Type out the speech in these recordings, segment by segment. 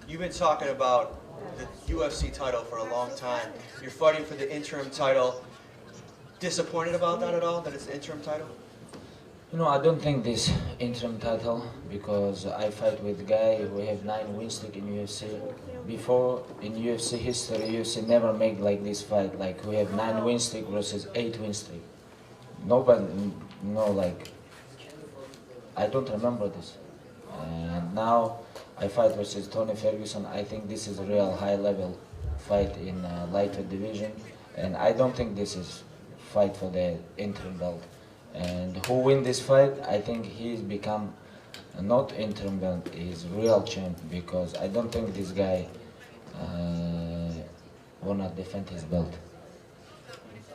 You've been talking about the UFC title for a long time. You're fighting for the interim title. Disappointed about that at all, that it's the interim title? I don't think this interim title, because I fight with a guy who have 9 win streak in UFC. Before, in UFC history, UFC never made like this fight, like we have 9 win streak versus 8 win streak. Nobody, I don't remember this. And now I fight versus Tony Ferguson. I think this is a real high level fight in lightweight division, and I don't think this is fight for the interim belt. And who win this fight, I think he's become not interim belt, he's real champ, because I don't think this guy wanna defend his belt.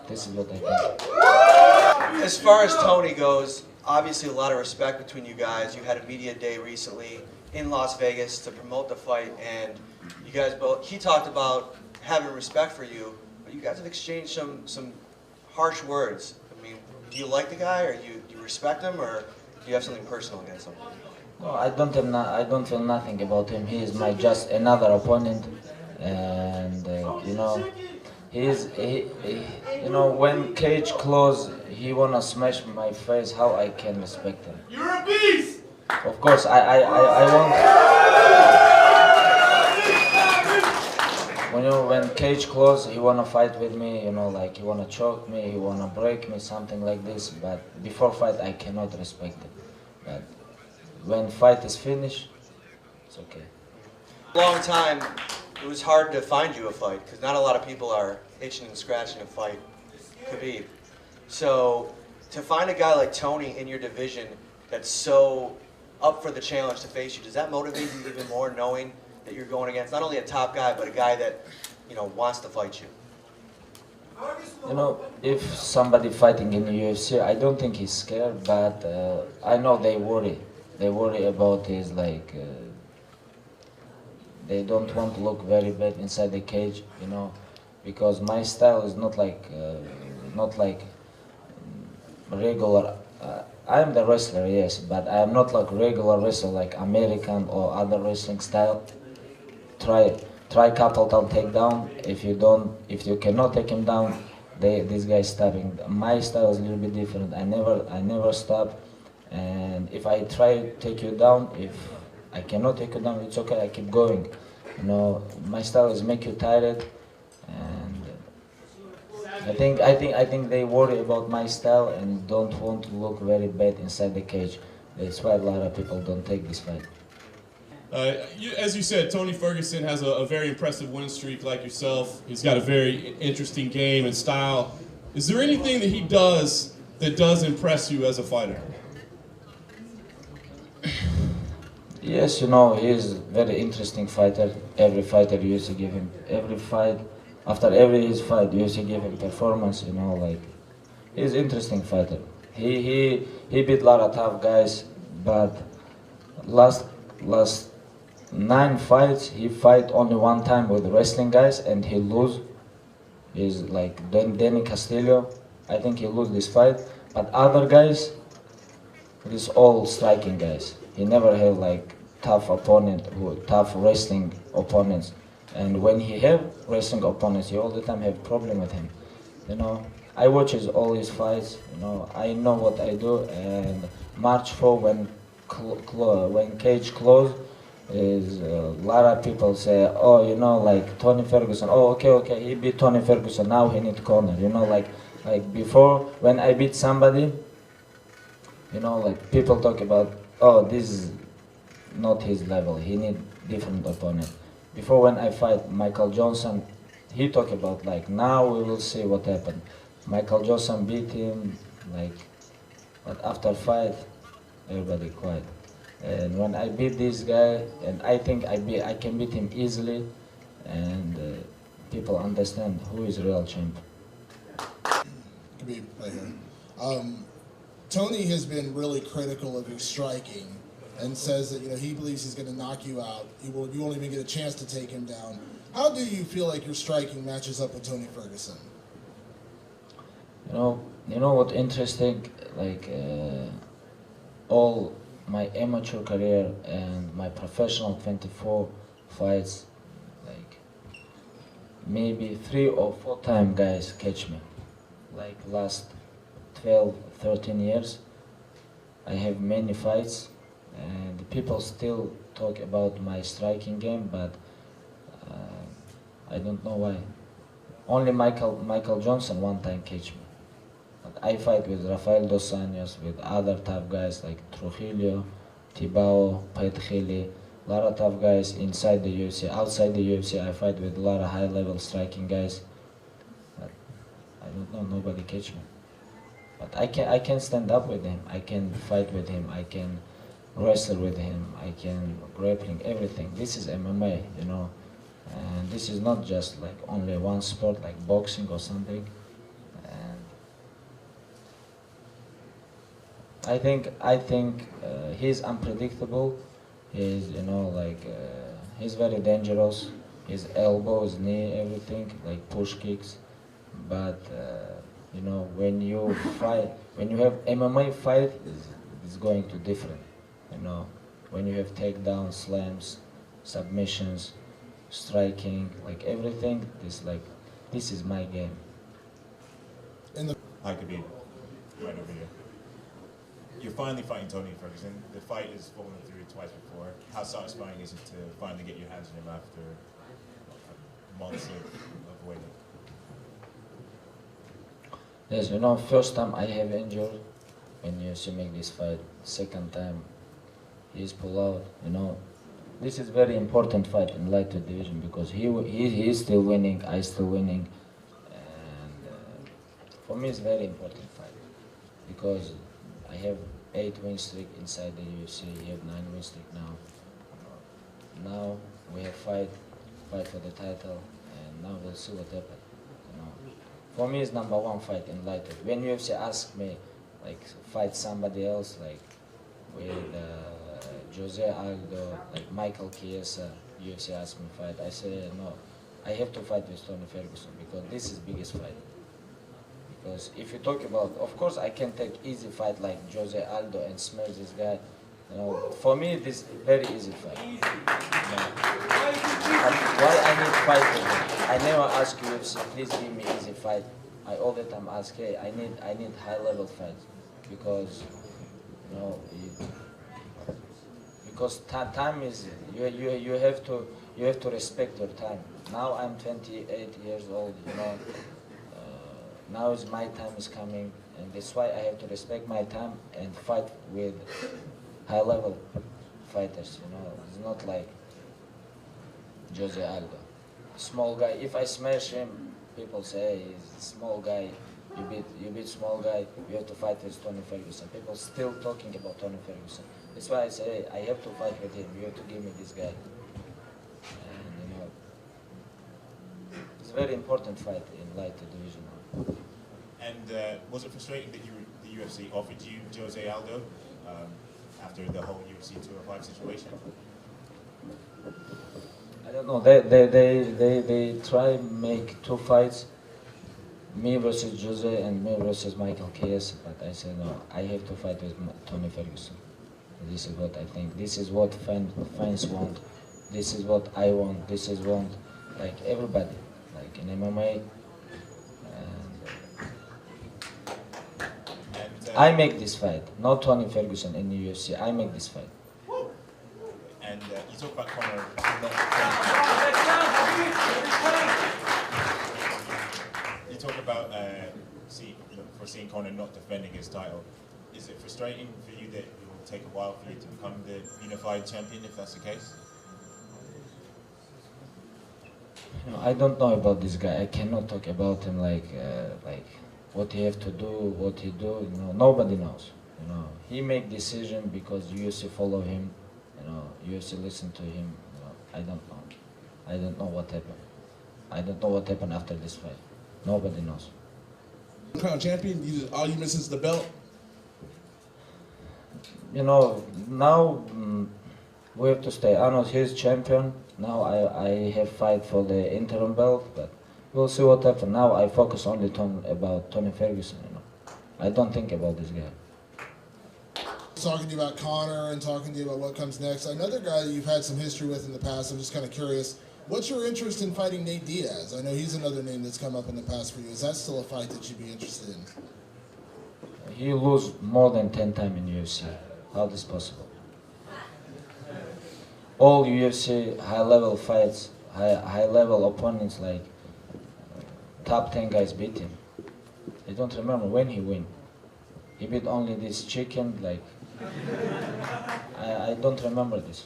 This is what I think. As far as Tony goes, obviously a lot of respect between you guys. You had a media day recently in Las Vegas to promote the fight, and you guys both, he talked about having respect for you, but you guys have exchanged some harsh words. I mean, do you like the guy, or do you respect him, or do you have something personal against him? No, I don't feel nothing about him. He is my just another opponent, and when cage close, he wanna smash my face. How I can respect him? You're a beast. Of course, I won't. When cage close, he wanna fight with me. Like he wanna choke me, he wanna break me, something like this. But before fight, I cannot respect it. But when fight is finished, it's okay. Long time, it was hard to find you a fight, because not a lot of people are itching and scratching to fight Khabib. So to find a guy like Tony in your division that's so up for the challenge to face you, does that motivate you even more, knowing that you're going against not only a top guy, but a guy that wants to fight you? If somebody fighting in the UFC, I don't think he's scared, but I know they worry. They worry about his they don't want to look very bad inside the cage, because my style is not like regular. I am the wrestler, yes, but I am not like regular wrestler, like American or other wrestling style. Try couple down takedown. If you cannot take him down, this guy is stopping. My style is a little bit different. I never stop, and if I try to take you down, if I cannot take you down, it's okay. I keep going. My style is make you tired, and I think they worry about my style and don't want to look very bad inside the cage. That's why a lot of people don't take this fight. As you said, Tony Ferguson has a very impressive win streak like yourself. He's got a very interesting game and style. Is there anything that he does that does impress you as a fighter? Yes, he's a very interesting fighter. Every fighter used to give him, after his fight, used to give him performance, he's an interesting fighter. He beat a lot of tough guys, but last 9 fights, he fight only 1 time with wrestling guys, and he lose. He's like Danny Castillo. I think he lose this fight, but other guys, these all striking guys. He never had tough wrestling opponents, and when he have wrestling opponents, he all the time have problem with him. I watch all his fights. I know what I do. And March 4, when cage close, is a lot of people say, oh, like Tony Ferguson. Oh, okay, he beat Tony Ferguson. Now he need corner. Like before, when I beat somebody, people talk about, oh, this is not his level. He need different opponent. Before, when I fight Michael Johnson, he talk about now we will see what happened. Michael Johnson beat him, but after fight, everybody quiet. And when I beat this guy, and I think I can beat him easily, and people understand who is real champ. Khabib, right here. Tony has been really critical of your striking, and says that he believes he's going to knock you out. You won't even get a chance to take him down. How do you feel like your striking matches up with Tony Ferguson? You know what interesting? All my amateur career and my professional 24 fights, like maybe 3 or 4 times guys catch me. Like last 12, 13 years, I have many fights, and people still talk about my striking game, but I don't know why. Only Michael Johnson one time catch me. But I fight with Rafael dos Anjos, with other tough guys like Trujillo, Tibao, Petkhili, a lot of tough guys inside the UFC. Outside the UFC, I fight with a lot of high-level striking guys. But I don't know, nobody catch me. But I can stand up with him. I can fight with him. I can wrestle with him. I can grappling, everything. This is MMA, you know. And this is not just like only one sport like boxing or something. And I think he's unpredictable. He's, you know, like he's very dangerous. His elbows, knee, everything, like push kicks. But you know, when you fight, when you have MMA fight, it's going to different. You know, when you have takedowns, slams, submissions, striking, like everything, this is my game. Hi, Khabib. Right over here. You're finally fighting Tony Ferguson. The fight has fallen through twice before. How satisfying is it to finally get your hands on him after months of waiting? Yes, you know, first time I have injured when you see me this fight. Second time, he's pulled out. You know, this is very important fight in lightweight division because he is still winning, I still winning, and for me it's very important fight because I have 8 win streak inside the UFC. He have 9 win streak now. Now we have fight for the title, and now we'll see what happens. You know, for me it's #1 fight in lightweight. When UFC asked me like fight somebody else like with Jose Aldo, like Michael Chiesa, UFC asked me fight. I said no, I have to fight with Tony Ferguson because this is biggest fight. Because if you talk about, of course I can take easy fight like Jose Aldo and smash this guy. You know, for me this is very easy fight. You know. Why I need fight with him? I never ask UFC, please give me easy fight. I all the time ask, hey, I need high level fight because you know. Because time is you have to respect your time. Now I'm 28 years old. You know, now is my time is coming, and that's why I have to respect my time and fight with high level fighters. You know, it's not like Jose Aldo, small guy. If I smash him, people say, hey, he's a small guy. You beat small guy. You have to fight with Tony Ferguson. People still talking about Tony Ferguson. That's why I say, hey, I have to fight with him. You have to give me this guy. And you know, it's a very important fight in light division now. And was it frustrating that the UFC offered you Jose Aldo after the whole UFC 205 situation? I don't know. They try make 2 fights, me versus Jose and me versus Michael Chiesa, but I said no. I have to fight with Tony Ferguson. This is what I think. This is what fans want. This is what I want. This is what like everybody, like in MMA. And I make this fight, not Tony Ferguson in the UFC. I make this fight. And you talk about Conor you talk about seeing Conor not defending his title. Is it frustrating for you that it will take a while for you to become the unified champion, if that's the case? You know, I don't know about this guy. I cannot talk about him like what he have to do, what he do. You know, nobody knows. You know, he make decision because UFC follow him. You know, UFC listen to him. You know, I don't know. I don't know what happened. I don't know what happened after this fight. Nobody knows. Crown champion. All you miss is the belt. You know, now we have to stay honest. He's champion. Now I have fight for the interim belt, but we'll see what happens. Now I focus only about Tony Ferguson. You know, I don't think about this guy. talking to you about Conor and talking to you about what comes next. Another guy that you've had some history with in the past, I'm just kind of curious, what's your interest in fighting Nate Diaz? I know he's another name that's come up in the past for you. Is that still a fight that you'd be interested in? He lose more than 10 times in UFC. How this possible? All UFC high-level fights, high-level opponents, like top 10 guys beat him. I don't remember when he win. He beat only this chicken, like, I don't remember this.